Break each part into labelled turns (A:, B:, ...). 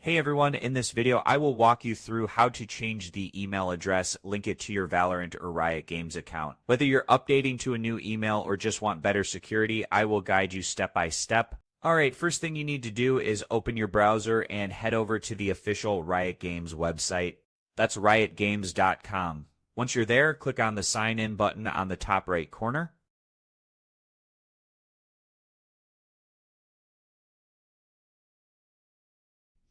A: Hey everyone, in this video I will walk you through how to change the email address, link it to your Valorant or Riot Games account. Whether you're updating to a new email or just want better security, I will guide you step by step. Alright, first thing you need to do is open your browser and head over to the official Riot Games website. That's riotgames.com. Once you're there, click on the sign in button on the top right corner.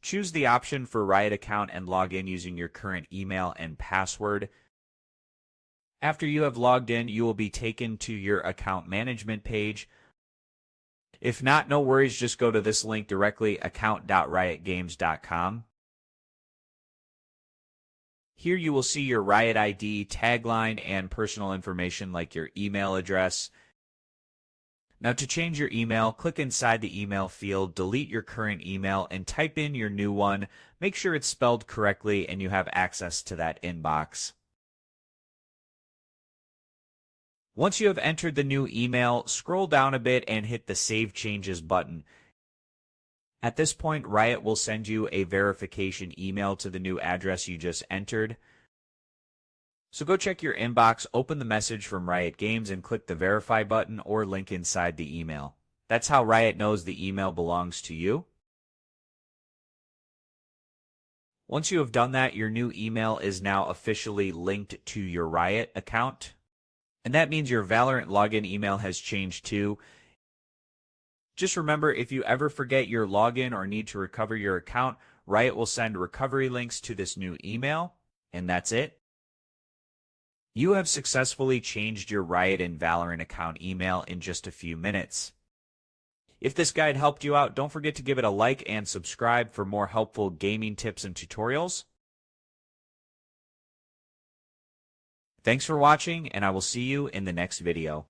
A: Choose the option for Riot Account and log in using your current email and password. After you have logged in, you will be taken to your account management page. If not, no worries, just go to this link directly, account.riotgames.com. Here you will see your Riot ID, tagline, and personal information like your email address. Now to change your email, click inside the email field, delete your current email, and type in your new one. Make sure it's spelled correctly and you have access to that inbox. Once you have entered the new email, scroll down a bit and hit the Save Changes button. At this point, Riot will send you a verification email to the new address you just entered. So go check your inbox, open the message from Riot Games, and click the Verify button or link inside the email. That's how Riot knows the email belongs to you. Once you have done that, your new email is now officially linked to your Riot account. And that means your Valorant login email has changed too. Just remember, if you ever forget your login or need to recover your account, Riot will send recovery links to this new email, and that's it. You have successfully changed your Riot and Valorant account email in just a few minutes. If this guide helped you out, don't forget to give it a like and subscribe for more helpful gaming tips and tutorials. Thanks for watching, and I will see you in the next video.